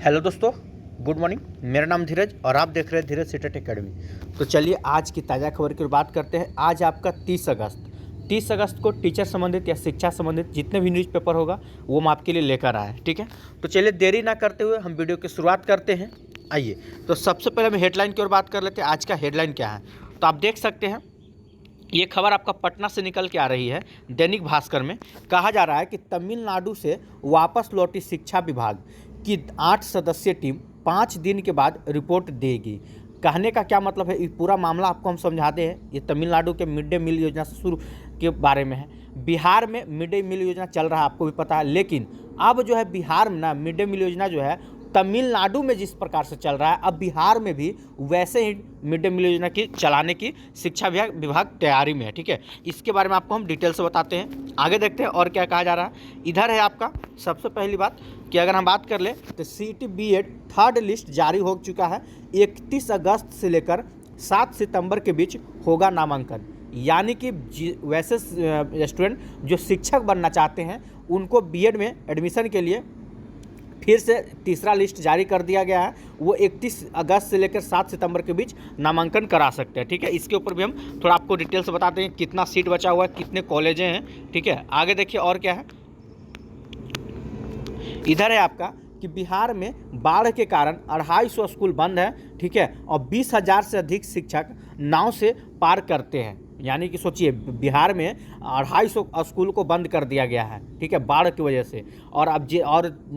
Hello दोस्तों, good morning. मेरा नाम धीरज और आप देख रहे हैं धीरज सीटेट एकेडमी। तो चलिए आज की ताज़ा खबर की बात करते हैं। आज आपका 30 अगस्त को टीचर संबंधित या शिक्षा संबंधित जितने भी न्यूज़पेपर होगा वो हम आपके लिए लेकर आए हैं। ठीक है, तो चलिए देरी ना करते हुए हम वीडियो की शुरुआत करते हैं। आइए, तो सबसे पहले हम हेडलाइन की ओर बात कर लेते हैं। आज का हेडलाइन क्या है, तो आप देख सकते हैं ये खबर आपका पटना से निकल के आ रही है। दैनिक भास्कर में कहा जा रहा है कि तमिलनाडु से वापस लौटी शिक्षा विभाग की 8 सदस्यीय टीम 5 दिन के बाद रिपोर्ट देगी। कहने का क्या मतलब है, ये पूरा मामला आपको हम समझाते हैं। ये तमिलनाडु के मिड डे मील योजना से शुरू के बारे में है। बिहार में मिड डे मील योजना चल रहा है, आपको भी पता है, लेकिन अब जो है बिहार में ना मिड डे मील योजना जो है तमिलनाडु में जिस प्रकार से चल रहा है, अब बिहार में भी वैसे ही मिड डे मील योजना की चलाने की शिक्षा विभाग तैयारी में है। ठीक है, इसके बारे में आपको हम डिटेल से बताते हैं। आगे देखते हैं और क्या कहा जा रहा है। इधर है आपका सबसे पहली बात कि अगर हम बात कर ले तो सीईटी बीएड थर्ड लिस्ट जारी हो चुका है। 31 अगस्त से लेकर 7 सितंबर के बीच होगा नामांकन। यानी कि वैसे स्टूडेंट जो शिक्षक बनना चाहते हैं उनको बीएड में एडमिशन के लिए फिर से तीसरा लिस्ट जारी कर दिया गया है। वो 31 अगस्त से लेकर 7 सितंबर के बीच नामांकन करा सकते हैं। ठीक है, इसके ऊपर भी हम थोड़ा आपको डिटेल से बताते हैं कितना सीट बचा हुआ है, कितने कॉलेजें हैं। ठीक है, आगे देखिए और क्या है। इधर है आपका कि बिहार में बाढ़ के कारण 250 स्कूल बंद है। ठीक है, और 20,000 से अधिक शिक्षक नाव से पार करते हैं। यानी कि सोचिए बिहार में 250 स्कूल को बंद कर दिया गया है। ठीक है, बाढ़ की वजह से। और अब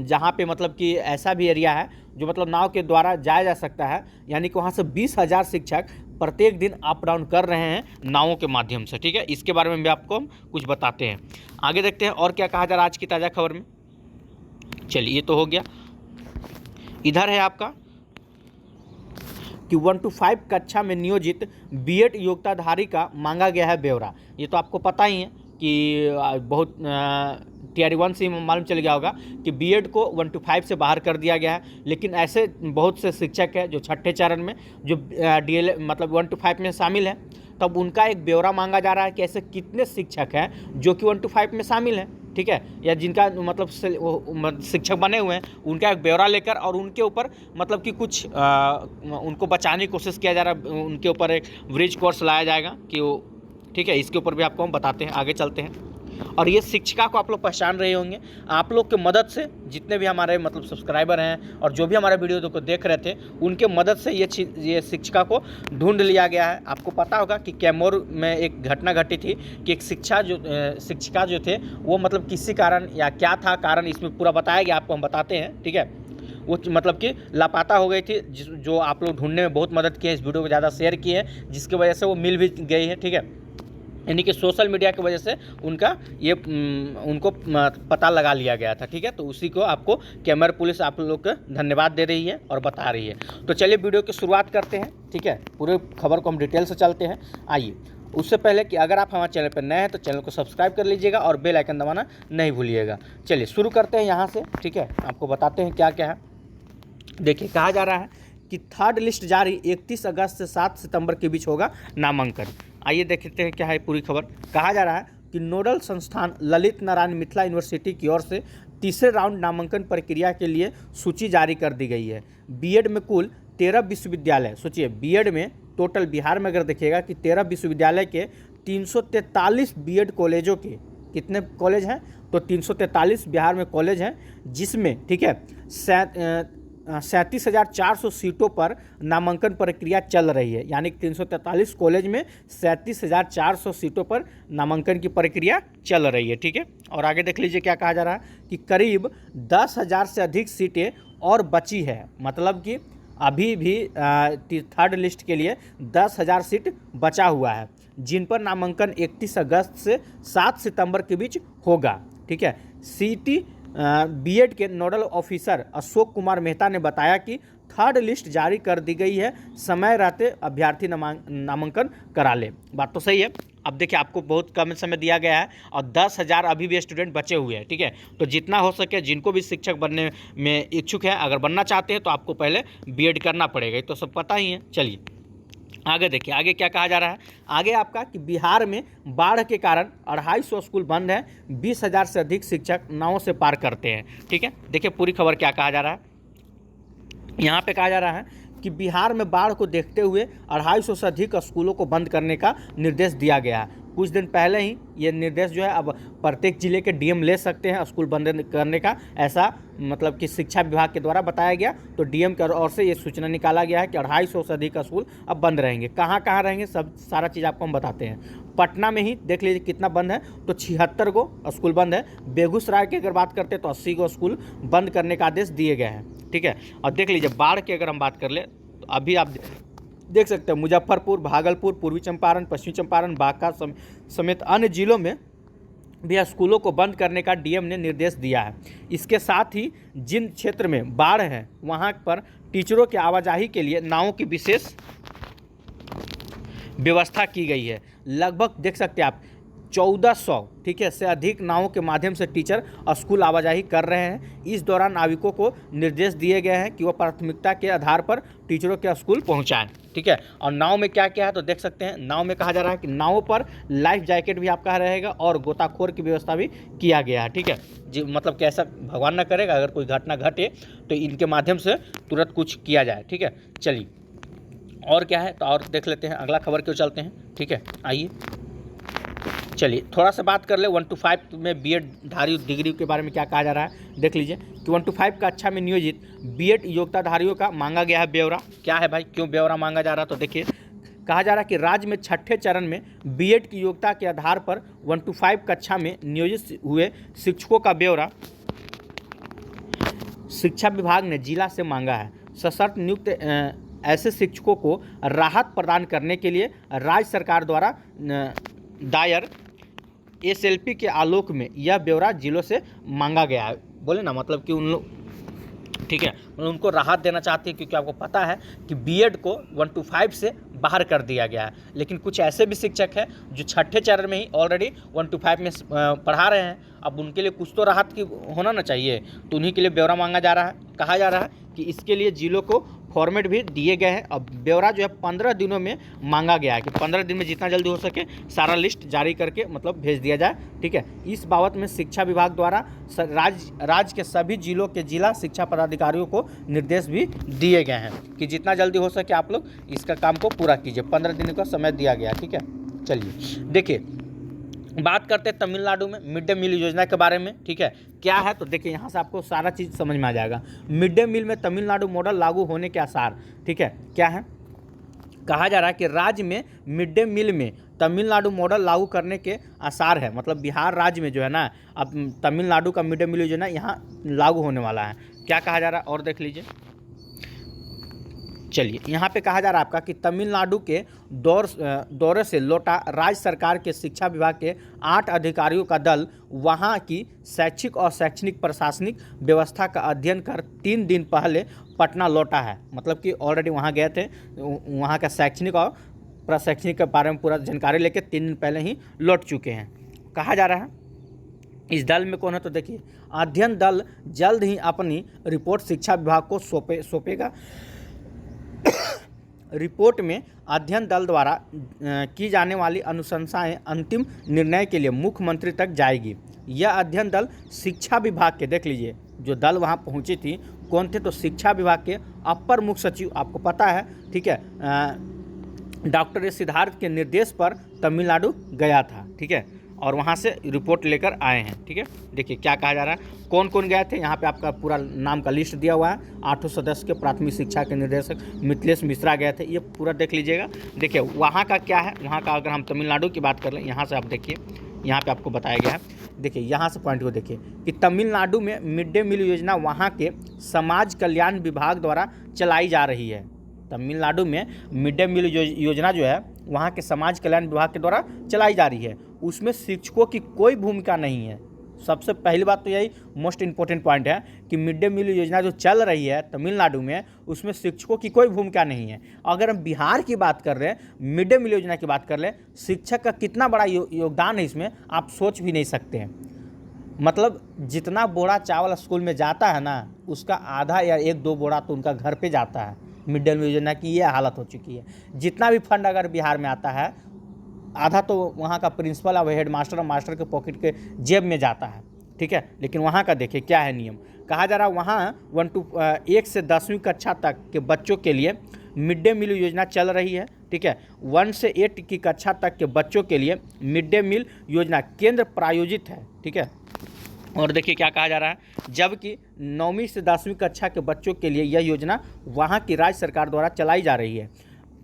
जहाँ पे मतलब कि ऐसा भी एरिया है जो मतलब नाव के द्वारा जाया जा सकता है, यानी कि वहाँ से 20,000 शिक्षक प्रत्येक दिन अप डाउन कर रहे हैं नावों के माध्यम से। ठीक है, इसके बारे में भी आपको हम कुछ बताते हैं। आगे देखते हैं और क्या कहा जा रहा है आज की ताज़ा खबर में। चलिए, ये तो हो गया। इधर है आपका कि 1 to 5 कक्षा में नियोजित बीएड योग्यताधारी का मांगा गया है ब्यौरा। ये तो आपको पता ही है कि बहुत टीआर 1 से मालूम चल गया होगा कि बीएड को 1 to 5 से बाहर कर दिया गया है। लेकिन ऐसे बहुत से शिक्षक हैं जो छठे चरण में जो डीएल मतलब 1 to 5 में शामिल हैं, तब उनका एक ब्यौरा मांगा जा रहा है कि ऐसे कितने शिक्षक हैं जो कि 1 to 5 में शामिल हैं। ठीक है, या जिनका मतलब शिक्षक बने हुए हैं, उनका एक ब्यौरा लेकर और उनके ऊपर मतलब कि कुछ उनको बचाने की कोशिश किया जा रहा है। उनके ऊपर एक ब्रिज कोर्स लाया जाएगा कि वो, ठीक है, इसके ऊपर भी आपको हम बताते हैं। आगे चलते हैं। और ये शिक्षिका को आप लोग पहचान रहे होंगे। आप लोग के मदद से जितने भी हमारे मतलब सब्सक्राइबर हैं और जो भी हमारे वीडियो को देख रहे थे, उनके मदद से ये शिक्षिका को ढूंढ लिया गया है। आपको पता होगा कि कैमूर में एक घटना घटी थी कि एक शिक्षिका जो थे वो मतलब किसी कारण या क्या था कारण, इसमें पूरा बताया गया, आपको हम बताते हैं। ठीक है, वो मतलब कि लापता हो गई थी, जो आप लोग ढूंढने में बहुत मदद किए, इस वीडियो को ज़्यादा शेयर किए हैं, जिसकी वजह से वो मिल भी गई है। ठीक है, यानी कि सोशल मीडिया की वजह से उनको पता लगा लिया गया था। ठीक है, तो उसी को आपको कैमर पुलिस आप लोग को धन्यवाद दे रही है और बता रही है। तो चलिए वीडियो की शुरुआत करते हैं। ठीक है, पूरे खबर को हम डिटेल से चलते हैं। आइए, उससे पहले कि अगर आप हमारे चैनल पर नए हैं तो चैनल को सब्सक्राइब कर लीजिएगा और बेल आइकन दबाना नहीं भूलिएगा। चलिए शुरू करते हैं यहाँ से। ठीक है, आपको बताते हैं क्या क्या है। देखिए, कहा जा रहा है कि थर्ड लिस्ट जारी 31 अगस्त से 7 सितंबर के बीच होगा नामांकन। आइए देखते हैं क्या है पूरी खबर। कहा जा रहा है कि नोडल संस्थान ललित नारायण मिथिला यूनिवर्सिटी की ओर से तीसरे राउंड नामांकन प्रक्रिया के लिए सूची जारी कर दी गई है। बीएड में कुल 13 विश्वविद्यालय, सोचिए बीएड में टोटल बिहार में अगर देखिएगा कि 13 विश्वविद्यालय के 343 बीएड कॉलेजों के कितने कॉलेज हैं, तो 343 बिहार में कॉलेज हैं, जिसमें ठीक है 37,400 सीटों पर नामांकन प्रक्रिया चल रही है। यानी कि 343 कॉलेज में 37,400 सीटों पर नामांकन की प्रक्रिया चल रही है। ठीक है, और आगे देख लीजिए क्या कहा जा रहा है कि करीब 10,000 से अधिक सीटें और बची है। मतलब कि अभी भी थर्ड लिस्ट के लिए 10,000 सीट बचा हुआ है, जिन पर नामांकन 31 अगस्त से 7 सितंबर के बीच होगा। ठीक है, सीईटी बीएड के नोडल ऑफिसर अशोक कुमार मेहता ने बताया कि थर्ड लिस्ट जारी कर दी गई है, समय रहते अभ्यर्थी नामांकन करा ले। बात तो सही है। अब देखिए, आपको बहुत कम समय दिया गया है और 10,000 अभी भी स्टूडेंट बचे हुए हैं। ठीक है, तो जितना हो सके जिनको भी शिक्षक बनने में इच्छुक है, अगर बनना चाहते हैं तो आपको पहले बीएड करना पड़ेगा, तो सब पता ही है। चलिए आगे देखिए, आगे क्या कहा जा रहा है। आगे आपका कि बिहार में बाढ़ के कारण 250 स्कूल बंद हैं, 20,000 से अधिक शिक्षक नावों से पार करते हैं। ठीक है, देखिए पूरी खबर क्या कहा जा रहा है। यहाँ पे कहा जा रहा है कि बिहार में बाढ़ को देखते हुए 250 से अधिक स्कूलों को बंद करने का निर्देश दिया गया है। कुछ दिन पहले ही ये निर्देश जो है अब प्रत्येक जिले के डीएम ले सकते हैं स्कूल बंद करने का, ऐसा मतलब कि शिक्षा विभाग के द्वारा बताया गया। तो डीएम की ओर से ये सूचना निकाला गया है कि 250 से अधिक स्कूल अब बंद रहेंगे। कहाँ कहाँ रहेंगे सब सारा चीज़ आपको हम बताते हैं। पटना में ही देख लीजिए कितना बंद है, तो 76 को स्कूल बंद है। बेगूसराय की अगर बात करते हैं तो 80 को स्कूल बंद करने का आदेश दिए गए हैं, ठीक है। और देख लीजिए बाढ़ की अगर हम बात कर ले तो अभी आप देख सकते हैं मुजफ्फरपुर, भागलपुर, पूर्वी चंपारण, पश्चिमी चंपारण, बांका समेत अन्य जिलों में भी स्कूलों को बंद करने का डीएम ने निर्देश दिया है। इसके साथ ही जिन क्षेत्र में बाढ़ है वहां पर टीचरों की आवाजाही के लिए नावों की विशेष व्यवस्था की गई है। लगभग देख सकते हैं आप 1400, ठीक है, से अधिक नावों के माध्यम से टीचर स्कूल आवाजाही कर रहे हैं। इस दौरान नाविकों को निर्देश दिए गए हैं कि वह प्राथमिकता के आधार पर टीचरों के स्कूल पहुंचाएं, ठीक है। और नाव में क्या क्या है तो देख सकते हैं, नाव में कहा जा रहा है कि नावों पर लाइफ जैकेट भी आपका रहेगा और गोताखोर की व्यवस्था भी किया गया है, ठीक है जी। मतलब कैसा भगवान न करेगा अगर कोई घटना घटे तो इनके माध्यम से तुरंत कुछ किया जाए, ठीक है। चलिए और क्या है तो और देख लेते हैं, अगला खबर क्यों चलते हैं, ठीक है। आइए चलिए थोड़ा सा बात कर ले 1 to 5 में बीएड धारी डिग्री के बारे में क्या कहा जा रहा है। देख लीजिए कि 1 to 5 कक्षा में नियोजित बीएड योग्यताधारियों का मांगा गया है ब्यौरा। क्या है भाई, क्यों ब्यौरा मांगा जा रहा है तो देखिए कहा जा रहा है कि राज्य में 6ठे चरण में बीएड की योग्यता के आधार पर 1 to 5 कक्षा में नियोजित हुए शिक्षकों का ब्यौरा शिक्षा विभाग ने जिला से मांगा है। सशर्त नियुक्त ऐसे शिक्षकों को राहत प्रदान करने के लिए राज्य सरकार द्वारा दायर एसएलपी के आलोक में यह ब्यौरा जिलों से मांगा गया है। बोले ना मतलब कि उन लोग, ठीक है, मतलब उनको राहत देना चाहते हैं क्योंकि आपको पता है कि बीएड को 1 to 5 से बाहर कर दिया गया है। लेकिन कुछ ऐसे भी शिक्षक हैं जो 6ठे चरण में ही ऑलरेडी 1 to 5 में पढ़ा रहे हैं, अब उनके लिए कुछ तो राहत की होना ना चाहिए, तो उन्हीं के लिए ब्यौरा मांगा जा रहा है। कहा जा रहा है कि इसके लिए जिलों को फॉर्मेट भी दिए गए हैं। अब ब्यौरा जो है 15 दिनों में मांगा गया है कि 15 दिन में जितना जल्दी हो सके सारा लिस्ट जारी करके मतलब भेज दिया जाए, ठीक है। इस बाबत में शिक्षा विभाग द्वारा राज्य के सभी जिलों के जिला शिक्षा पदाधिकारियों को निर्देश भी दिए गए हैं कि जितना जल्दी हो सके आप लोग इसका काम को पूरा कीजिए। 15 दिन का समय दिया गया, ठीक है। चलिए देखिए बात करते हैं तमिलनाडु में मिड डे मील योजना के बारे में, ठीक है। क्या है तो देखिए यहाँ से आपको सारा चीज़ समझ में आ जाएगा। मिड डे मील में तमिलनाडु मॉडल लागू होने के आसार, ठीक है। क्या है कहा जा रहा है कि राज्य में मिड डे मील में तमिलनाडु मॉडल लागू करने के आसार है। मतलब बिहार राज्य में जो है ना अब तमिलनाडु का मिड डे मील योजना यहाँ लागू होने वाला है। क्या कहा जा रहा है और देख लीजिए। चलिए यहाँ पे कहा जा रहा है आपका कि तमिलनाडु के दौरे से लौटा राज्य सरकार के शिक्षा विभाग के 8 अधिकारियों का दल वहाँ की शैक्षिक और शैक्षणिक प्रशासनिक व्यवस्था का अध्ययन कर 3 दिन पहले पटना लौटा है। मतलब कि ऑलरेडी वहाँ गए थे, वहाँ का शैक्षणिक और प्रशैक्षणिक के बारे में पूरा जानकारी लेके 3 दिन पहले ही लौट चुके हैं। कहा जा रहा है इस दल में कौन है तो देखिए अध्ययन दल जल्द ही अपनी रिपोर्ट शिक्षा विभाग को सौंपेगा। रिपोर्ट में अध्ययन दल द्वारा की जाने वाली अनुशंसाएं अंतिम निर्णय के लिए मुख्यमंत्री तक जाएगी। यह अध्ययन दल शिक्षा विभाग के, देख लीजिए जो दल वहां पहुंची थी कौन थे तो शिक्षा विभाग के अपर मुख्य सचिव, आपको पता है, ठीक है, डॉक्टर एस सिद्धार्थ के निर्देश पर तमिलनाडु गया था, ठीक है, और वहाँ से रिपोर्ट लेकर आए हैं, ठीक है। देखिए क्या कहा जा रहा है कौन कौन गए थे, यहाँ पे आपका पूरा नाम का लिस्ट दिया हुआ है। 8 सदस्य के प्राथमिक शिक्षा के निदेशक मिथिलेश मिश्रा गए थे, ये पूरा देख लीजिएगा। देखिए वहाँ का क्या है, वहाँ का अगर हम तमिलनाडु की बात कर लें, यहाँ से आप देखिए यहाँ पे आपको बताया गया है। देखिए यहाँ से पॉइंट को देखिए कि तमिलनाडु में मिड डे मील योजना वहाँ के समाज कल्याण विभाग द्वारा चलाई जा रही है। तमिलनाडु में मिड डे मील योजना जो है वहाँ के समाज कल्याण विभाग के द्वारा चलाई जा रही है। उसमें शिक्षकों की कोई भूमिका नहीं है। सबसे पहली बात तो यही मोस्ट इम्पोर्टेंट पॉइंट है कि मिड डे मील योजना जो चल रही है तमिलनाडु में उसमें शिक्षकों की कोई भूमिका नहीं है। अगर हम बिहार की बात कर रहे हैं, मिड डे मील योजना की बात कर ले, शिक्षक का कितना बड़ा योगदान है इसमें आप सोच भी नहीं सकते हैं। मतलब जितना बोरा चावल स्कूल में जाता है ना उसका आधा या 1-2 बोरा तो उनका घर पे जाता है। मिड डे मील योजना की ये हालत हो चुकी है। जितना भी फंड अगर बिहार में आता है आधा तो वहाँ का प्रिंसिपल और हेड मास्टर और मास्टर के पॉकेट के जेब में जाता है, ठीक है। लेकिन वहाँ का देखिए क्या है नियम, कहा जा रहा है वहाँ 1 से 10वीं कक्षा तक के बच्चों के लिए मिड डे मील योजना चल रही है। ठीक है, 1 से 8 की कक्षा तक के बच्चों के लिए मिड डे मील योजना केंद्र प्रायोजित है। ठीक है, और देखिए क्या कहा जा रहा है, जबकि 9वीं से 10वीं कक्षा के बच्चों के लिए यह योजना वहाँ की राज्य सरकार द्वारा चलाई जा रही है।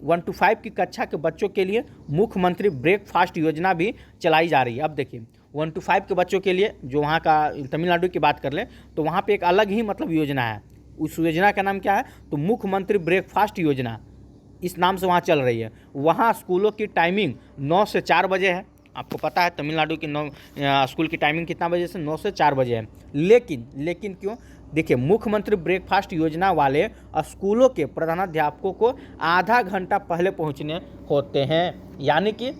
1 to 5 की कक्षा के बच्चों के लिए मुख्यमंत्री ब्रेकफास्ट योजना भी चलाई जा रही है। अब देखिए 1 to 5 के बच्चों के लिए जो वहाँ का तमिलनाडु की बात कर लें तो वहाँ पे एक अलग ही मतलब योजना है। उस योजना का नाम क्या है, तो मुख्यमंत्री ब्रेकफास्ट योजना, इस नाम से वहाँ चल रही है। वहाँ स्कूलों की टाइमिंग 9 से 4 बजे है। आपको पता है तमिलनाडु की स्कूल की टाइमिंग कितना बजे से, 9 से 4 बजे है। लेकिन क्यों, देखिए मुख्यमंत्री ब्रेकफास्ट योजना वाले स्कूलों के प्रधानाध्यापकों को आधा घंटा पहले पहुंचने होते हैं। यानी कि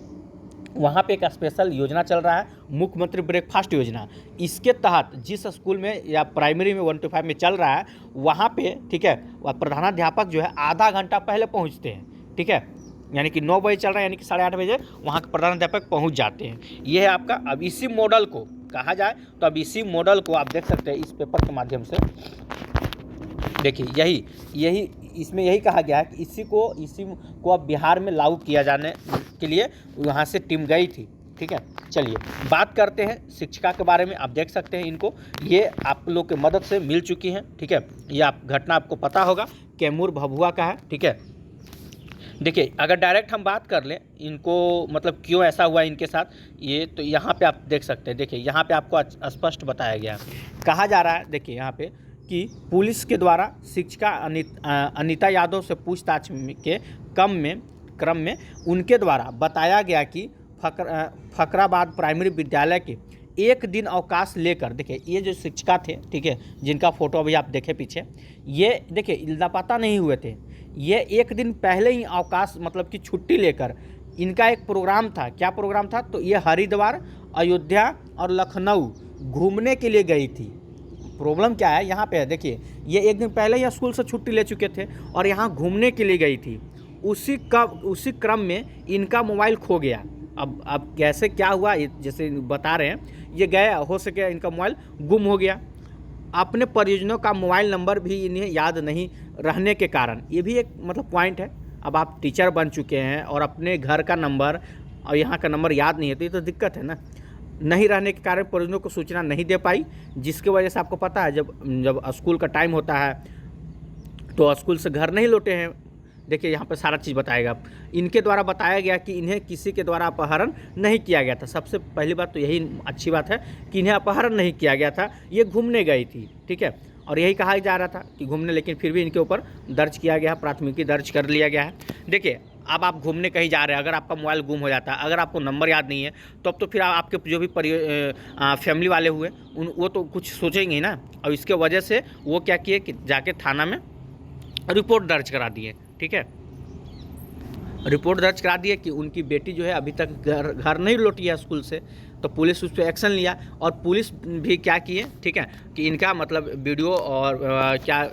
वहाँ पे एक स्पेशल योजना चल रहा है, मुख्यमंत्री ब्रेकफास्ट योजना। इसके तहत जिस स्कूल में या प्राइमरी में 1 to 5 में चल रहा है वहाँ पे, ठीक है, वह प्रधानाध्यापक जो है आधा घंटा पहले पहुँचते हैं। ठीक है, यानी कि 9 बजे चल रहा है, यानी कि 8:30 बजे वहाँ के प्रधानाध्यापक पहुँच जाते हैं। ये है आपका। अब इसी मॉडल को कहा जाए तो अब इसी मॉडल को आप देख सकते हैं इस पेपर के माध्यम से। देखिए यही इसमें यही कहा गया है कि इसी को अब बिहार में लागू किया जाने के लिए वहाँ से टीम गई थी। ठीक है, चलिए बात करते हैं शिक्षिका के बारे में। आप देख सकते हैं इनको, ये आप लोग के मदद से मिल चुकी हैं। ठीक है, ये घटना आपको पता होगा, कैमूर भभुआ का है। ठीक है, देखिए अगर डायरेक्ट हम बात कर लें इनको मतलब क्यों ऐसा हुआ इनके साथ, ये तो यहाँ पे आप देख सकते हैं। देखिए यहाँ पे आपको स्पष्ट बताया गया है, कहा जा रहा है देखिए यहाँ पे कि पुलिस के द्वारा शिक्षिका अनीता यादव से पूछताछ के क्रम में उनके द्वारा बताया गया कि फकराबाद प्राइमरी विद्यालय के एक दिन अवकाश लेकर, देखिए ये जो शिक्षिका थे, ठीक है, जिनका फोटो अभी आप देखें पीछे, ये देखिए लापता नहीं हुए थे। ये एक दिन पहले ही अवकाश मतलब कि छुट्टी लेकर इनका एक प्रोग्राम था। क्या प्रोग्राम था, तो ये हरिद्वार, अयोध्या और लखनऊ घूमने के लिए गई थी। प्रॉब्लम क्या है यहाँ पे है, देखिए ये एक दिन पहले ही स्कूल से छुट्टी ले चुके थे और यहाँ घूमने के लिए गई थी। उसी क्रम में इनका मोबाइल खो गया। अब कैसे क्या हुआ, जैसे बता रहे हैं, ये गया, हो सके इनका मोबाइल गुम हो गया। अपने परिजनों का मोबाइल नंबर भी इन्हें याद नहीं रहने के कारण, ये भी एक मतलब पॉइंट है। अब आप टीचर बन चुके हैं और अपने घर का नंबर और यहाँ का नंबर याद नहीं है, तो ये तो दिक्कत है ना। नहीं रहने के कारण परिजनों को सूचना नहीं दे पाई, जिसकी वजह से आपको पता है जब स्कूल का टाइम होता है तो स्कूल से घर नहीं लौटे हैं। देखिए यहाँ पर सारा चीज़ बताएगा। इनके द्वारा बताया गया कि इन्हें किसी के द्वारा अपहरण नहीं किया गया था। सबसे पहली बात तो यही अच्छी बात है कि इन्हें अपहरण नहीं किया गया था, ये घूमने गई थी। ठीक है, और यही कहा जा रहा था कि घूमने, लेकिन फिर भी इनके ऊपर दर्ज किया गया, प्राथमिकी दर्ज कर लिया गया है। देखिए अब आप घूमने कहीं जा रहे हैं, अगर आपका मोबाइल गुम हो जाता है, अगर आपको नंबर याद नहीं है, तो अब तो फिर आपके जो भी फैमिली वाले हुए वो तो कुछ सोचेंगे ही ना। और इसके वजह से वो क्या किए कि जाके थाना में रिपोर्ट दर्ज करा दिए। ठीक है, रिपोर्ट दर्ज करा दिए कि उनकी बेटी जो है अभी तक घर नहीं लौटी है स्कूल से, तो पुलिस उस पर एक्शन लिया। और पुलिस भी क्या किए, ठीक है, कि इनका मतलब वीडियो और क्या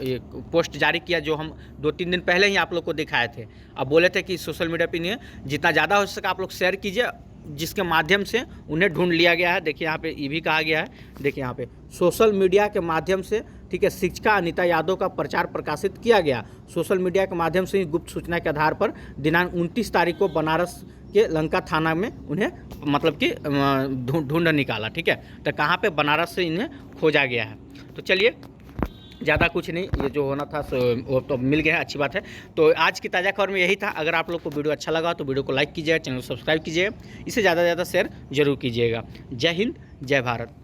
पोस्ट जारी किया, जो हम 2-3 दिन पहले ही आप लोग को दिखाए थे। अब बोले थे कि सोशल मीडिया पे नहीं है, जितना ज़्यादा हो सके आप लोग शेयर कीजिए, जिसके माध्यम से उन्हें ढूंढ लिया गया है। देखिए यहाँ पे ये भी कहा गया है, देखिए यहाँ पे सोशल मीडिया के माध्यम से, ठीक है, शिक्षिका अनीता यादव का प्रचार प्रकाशित किया गया। सोशल मीडिया के माध्यम से गुप्त सूचना के आधार पर दिनांक 29 तारीख को बनारस के लंका थाना में उन्हें मतलब कि ढूंढ निकाला। ठीक है, तो कहाँ पे, बनारस से इन्हें खोजा गया है। तो चलिए ज़्यादा कुछ नहीं, ये जो होना था वो तो मिल गया है, अच्छी बात है। तो आज की ताज़ा खबर में यही था। अगर आप लोग को वीडियो अच्छा लगा तो वीडियो को लाइक कीजिएगा, चैनल को सब्सक्राइब कीजिएगा, इसे ज़्यादा से ज़्यादा शेयर जरूर कीजिएगा। जय हिंद, जय भारत।